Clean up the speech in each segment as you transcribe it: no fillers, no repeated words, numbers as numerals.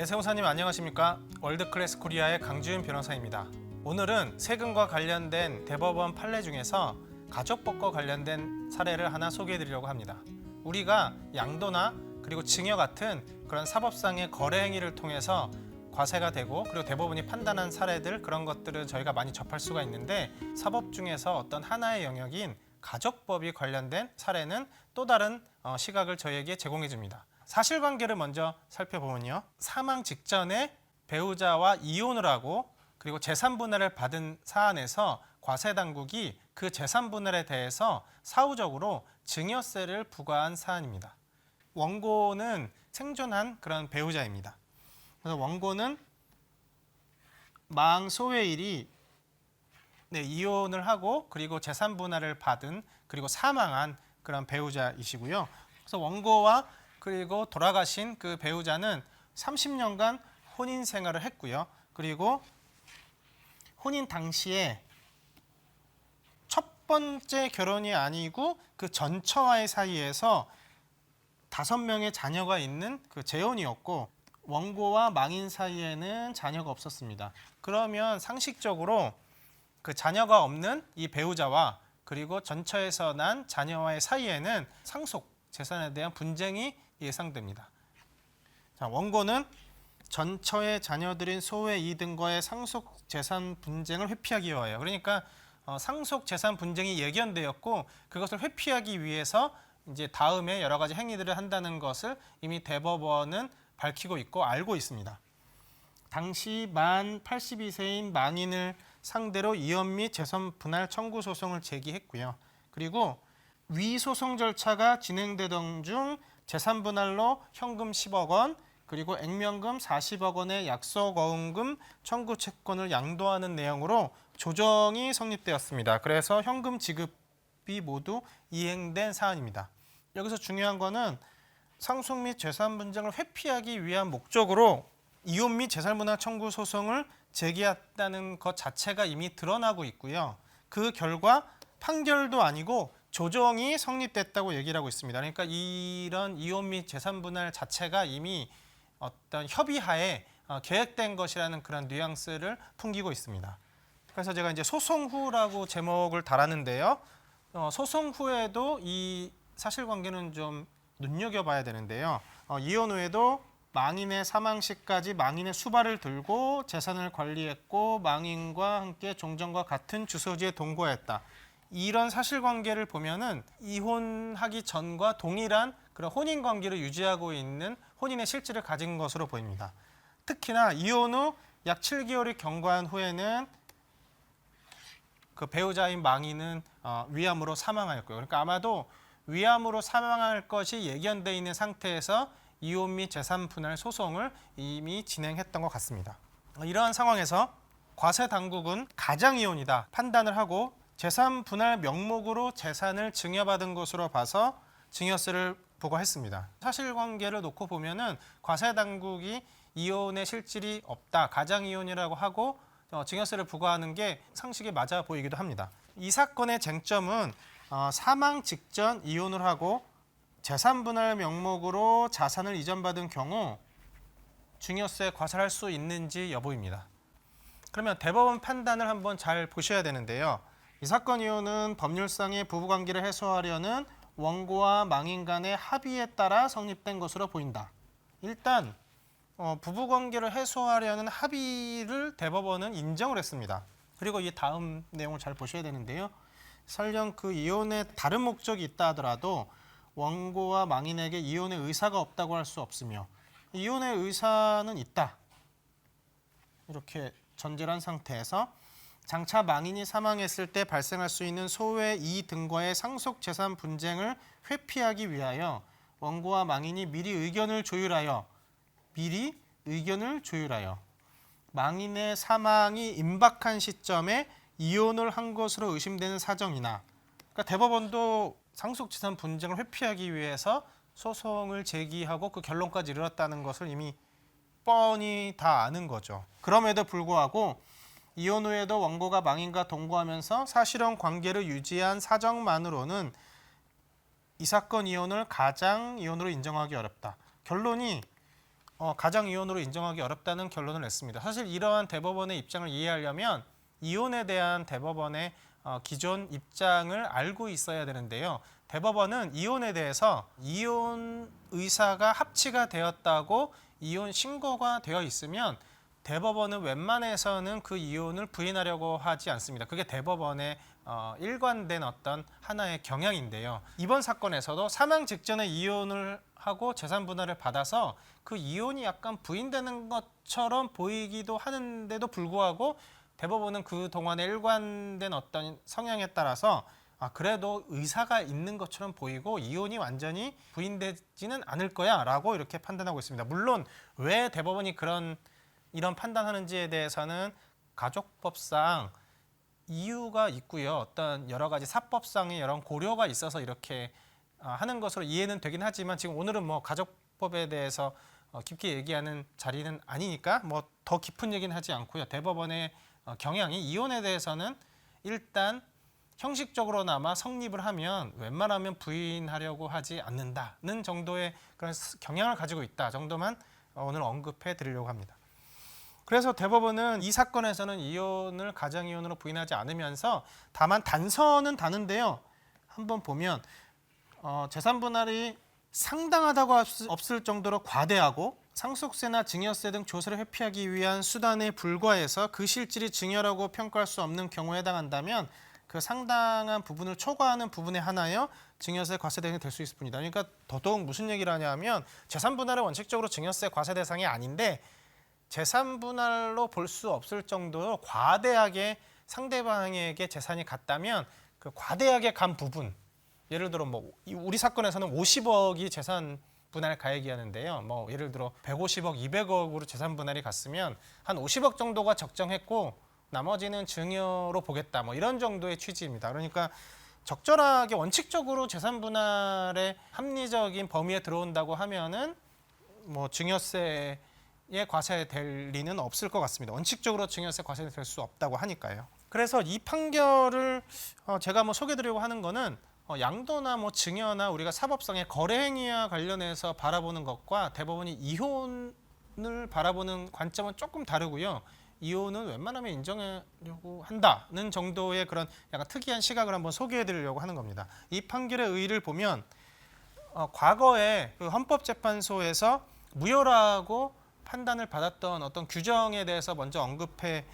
세무사님 안녕하십니까? 월드클래스 코리아의 강주윤 변호사입니다. 오늘은 세금과 관련된 대법원 판례 중에서 가족법과 관련된 사례를 하나 소개해 드리려고 합니다. 우리가 양도나 그리고 증여 같은 그런 사법상의 거래 행위를 통해서 과세가 되고 그리고 대법원이 판단한 사례들, 그런 것들은 저희가 많이 접할 수가 있는데, 사법 중에서 어떤 하나의 영역인 가족법이 관련된 사례는 또 다른 시각을 저희에게 제공해 줍니다. 사실관계를 먼저 살펴보면요, 사망 직전에 배우자와 이혼을 하고 그리고 재산분할을 받은 사안에서 과세당국이 그 재산분할에 대해서 사후적으로 증여세를 부과한 사안입니다. 원고는 생존한 그런 배우자입니다. 그래서 원고는 망소회일이 이혼을 하고 그리고 재산분할을 받은 그리고 사망한 그런 배우자이시고요. 그래서 원고와 그리고 돌아가신 그 배우자는 30년간 혼인 생활을 했고요. 그리고 혼인 당시에 첫 번째 결혼이 아니고 그 전처와의 사이에서 5명의 자녀가 있는 그 재혼이었고, 원고와 망인 사이에는 자녀가 없었습니다. 그러면 상식적으로 그 자녀가 없는 이 배우자와 그리고 전처에서 난 자녀와의 사이에는 상속 재산에 대한 분쟁이 예상됩니다. 자, 원고는 전처의 자녀들인 소외 이 등과의 상속 재산 분쟁을 회피하기 위하여, 그러니까 상속 재산 분쟁이 예견되었고 그것을 회피하기 위해서 이제 다음에 여러 가지 행위들을 한다는 것을 이미 대법원은 밝히고 있고 알고 있습니다. 당시 만 82세인 망인을 상대로 이혼 및 재산 분할 청구 소송을 제기했고요. 그리고 위 소송 절차가 진행되던 중 재산 분할로 현금 10억 원 그리고 액면금 40억 원의 약속어음금 청구 채권을 양도하는 내용으로 조정이 성립되었습니다. 그래서 현금 지급이 모두 이행된 사안입니다. 여기서 중요한 거는 상속 및 재산 분쟁을 회피하기 위한 목적으로 이혼 및 재산 분할 청구 소송을 제기했다는 것 자체가 이미 드러나고 있고요. 그 결과 판결도 아니고 조정이 성립됐다고 얘기를 하고 있습니다. 그러니까 이런 이혼 및 재산 분할 자체가 이미 어떤 협의하에 계획된 것이라는 그런 뉘앙스를 풍기고 있습니다. 그래서 제가 이제 소송 후라고 제목을 달았는데요. 소송 후에도 이 사실관계는 좀 눈여겨봐야 되는데요. 이혼 후에도 망인의 사망 시까지 망인의 수발을 들고 재산을 관리했고 망인과 함께 종전과 같은 주소지에 동거했다. 이런 사실관계를 보면은 이혼하기 전과 동일한 그런 혼인 관계를 유지하고 있는 혼인의 실질을 가진 것으로 보입니다. 특히나 이혼 후 약 7개월이 경과한 후에는 그 배우자인 망인은 위암으로 사망하였고요. 그러니까 아마도 위암으로 사망할 것이 예견되어 있는 상태에서 이혼 및 재산 분할 소송을 이미 진행했던 것 같습니다. 이러한 상황에서 과세 당국은 가장 이혼이다 판단을 하고 재산 분할 명목으로 재산을 증여받은 것으로 봐서 증여세를 부과했습니다. 사실관계를 놓고 보면은 과세 당국이 이혼의 실질이 없다, 가장 이혼이라고 하고 증여세를 부과하는 게 상식에 맞아 보이기도 합니다. 이 사건의 쟁점은 사망 직전 이혼을 하고 재산 분할 명목으로 자산을 이전받은 경우 증여세 과세할 수 있는지 여부입니다. 그러면 대법원 판단을 한번 잘 보셔야 되는데요. 이 사건 이혼은 법률상의 부부관계를 해소하려는 원고와 망인 간의 합의에 따라 성립된 것으로 보인다. 일단 부부관계를 해소하려는 합의를 대법원은 인정을 했습니다. 그리고 이 다음 내용을 잘 보셔야 되는데요. 설령 그 이혼에 다른 목적이 있다 하더라도 원고와 망인에게 이혼의 의사가 없다고 할 수 없으며 이혼의 의사는 있다, 이렇게 전제를 한 상태에서 장차 망인이 사망했을 때 발생할 수 있는 소외 이 등과의 상속 재산 분쟁을 회피하기 위하여 원고와 망인이 미리 의견을 조율하여 망인의 사망이 임박한 시점에 이혼을 한 것으로 의심되는 사정이나, 그러니까 대법원도 상속 재산 분쟁을 회피하기 위해서 소송을 제기하고 그 결론까지 이르렀다는 것을 이미 뻔히 다 아는 거죠. 그럼에도 불구하고 이혼 후에도 원고가 망인과 동거하면서 사실혼 관계를 유지한 사정만으로는 이 사건 이혼을 가장 이혼으로 인정하기 어렵다. 결론이 가장 이혼으로 인정하기 어렵다는 결론을 냈습니다. 사실 이러한 대법원의 입장을 이해하려면 이혼에 대한 대법원의 기존 입장을 알고 있어야 되는데요. 대법원은 이혼에 대해서 이혼 의사가 합치가 되었다고 이혼 신고가 되어 있으면 대법원은 웬만해서는 그 이혼을 부인하려고 하지 않습니다. 그게 대법원의 일관된 어떤 하나의 경향인데요. 이번 사건에서도 사망 직전에 이혼을 하고 재산 분할을 받아서 그 이혼이 약간 부인되는 것처럼 보이기도 하는데도 불구하고 대법원은 그 동안의 일관된 어떤 성향에 따라서 그래도 의사가 있는 것처럼 보이고 이혼이 완전히 부인되지는 않을 거야 라고 이렇게 판단하고 있습니다. 물론 왜 대법원이 이런 판단하는지에 대해서는 가족법상 이유가 있고요. 어떤 여러 가지 사법상의 여러 고려가 있어서 이렇게 하는 것으로 이해는 되긴 하지만 지금 오늘은 뭐 가족법에 대해서 깊게 얘기하는 자리는 아니니까 뭐 더 깊은 얘기는 하지 않고요. 대법원의 경향이 이혼에 대해서는 일단 형식적으로나마 성립을 하면 웬만하면 부인하려고 하지 않는다는 정도의 그런 경향을 가지고 있다 정도만 오늘 언급해 드리려고 합니다. 그래서 대법원은 이 사건에서는 이혼을 가장이혼으로 부인하지 않으면서 다만 단서는 다는데요. 한번 보면 재산 분할이 상당하다고 할 수 없을 정도로 과대하고 상속세나 증여세 등 조세를 회피하기 위한 수단에 불과해서 그 실질이 증여라고 평가할 수 없는 경우에 해당한다면 그 상당한 부분을 초과하는 부분에 한하여 증여세 과세 대상이 될 수 있을 뿐이다. 그러니까 더더욱 무슨 얘기를 하냐면 재산 분할은 원칙적으로 증여세 과세 대상이 아닌데 재산 분할로 볼 수 없을 정도로 과대하게 상대방에게 재산이 갔다면 그 과대하게 간 부분, 예를 들어 뭐 우리 사건에서는 50억이 재산 분할 가액이 하는데요. 뭐 예를 들어 150억, 200억으로 재산 분할이 갔으면 한 50억 정도가 적정했고 나머지는 증여로 보겠다. 뭐 이런 정도의 취지입니다. 그러니까 적절하게 원칙적으로 재산 분할의 합리적인 범위에 들어온다고 하면은 뭐 증여세 과세될 리는 없을 것 같습니다. 원칙적으로 증여세 과세될 수 없다고 하니까요. 그래서 이 판결을 제가 뭐 소개드리려고 하는 거는 양도나 뭐 증여나 우리가 사법상의 거래 행위와 관련해서 바라보는 것과 대법원이 이혼을 바라보는 관점은 조금 다르고요. 이혼은 웬만하면 인정하려고 한다는 정도의 그런 약간 특이한 시각을 한번 소개해드리려고 하는 겁니다. 이 판결의 의의를 보면 과거에 그 헌법재판소에서 무효라고 판단을 받았던 어떤 규정에 대해서 먼저 언급해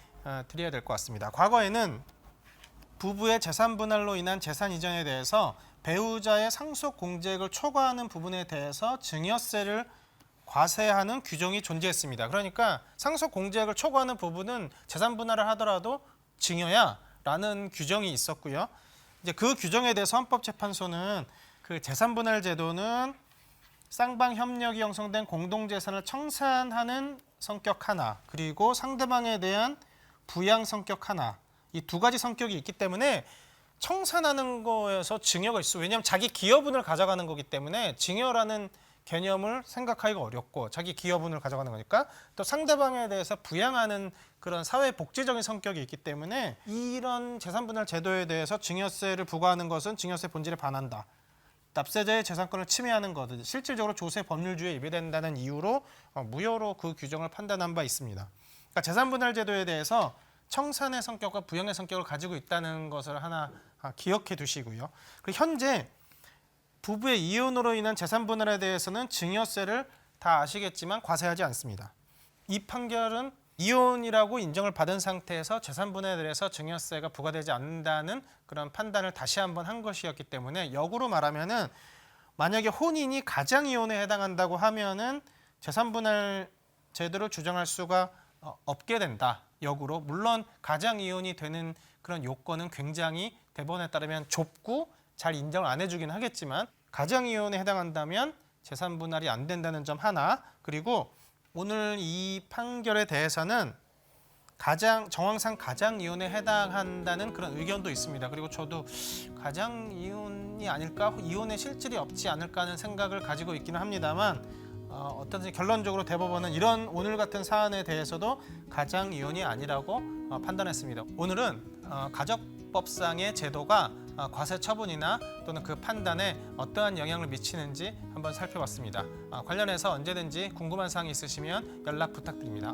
드려야 될 것 같습니다. 과거에는 부부의 재산 분할로 인한 재산 이전에 대해서 배우자의 상속 공제액을 초과하는 부분에 대해서 증여세를 과세하는 규정이 존재했습니다. 그러니까 상속 공제액을 초과하는 부분은 재산 분할을 하더라도 증여야라는 규정이 있었고요. 이제 그 규정에 대해서 헌법재판소는 그 재산 분할 제도는 쌍방 협력이 형성된 공동재산을 청산하는 성격 하나, 그리고 상대방에 대한 부양 성격 하나, 이 두 가지 성격이 있기 때문에 청산하는 거에서 증여가 있어. 왜냐하면 자기 기여분을 가져가는 거기 때문에 증여라는 개념을 생각하기가 어렵고 자기 기여분을 가져가는 거니까 또 상대방에 대해서 부양하는 그런 사회 복지적인 성격이 있기 때문에 이런 재산분할 제도에 대해서 증여세를 부과하는 것은 증여세 본질에 반한다. 납세자의 재산권을 침해하는 것, 실질적으로 조세 법률주의에 위배된다는 이유로 무효로 그 규정을 판단한 바 있습니다. 그러니까 재산분할 제도에 대해서 청산의 성격과 부양의 성격을 가지고 있다는 것을 하나 기억해 두시고요. 그리고 현재 부부의 이혼으로 인한 재산 분할에 대해서는 증여세를 다 아시겠지만 과세하지 않습니다. 이 판결은 이혼이라고 인정을 받은 상태에서 재산 분할에 대해서 증여세가 부과되지 않는다는 그런 판단을 다시 한번 한 것이었기 때문에 역으로 말하면은 만약에 혼인이 가장 이혼에 해당한다고 하면은 재산 분할 제도를 주장할 수가 없게 된다. 역으로 물론 가장 이혼이 되는 그런 요건은 굉장히 대법원에 따르면 좁고 잘 인정을 안 해주긴 하겠지만 가장 이혼에 해당한다면 재산 분할이 안 된다는 점 하나, 그리고 오늘 이 판결에 대해서는 정황상 가장 이혼에 해당한다는 그런 의견도 있습니다. 그리고 저도 가장 이혼이 아닐까, 이혼의 실질이 없지 않을까 하는 생각을 가지고 있기는 합니다만 어떤지 결론적으로 대법원은 이런 오늘 같은 사안에 대해서도 가장 이혼이 아니라고 판단했습니다. 오늘은 가족법상의 제도가 과세 처분이나 또는 그 판단에 어떠한 영향을 미치는지 한번 살펴봤습니다. 관련해서 언제든지 궁금한 사항이 있으시면 연락 부탁드립니다.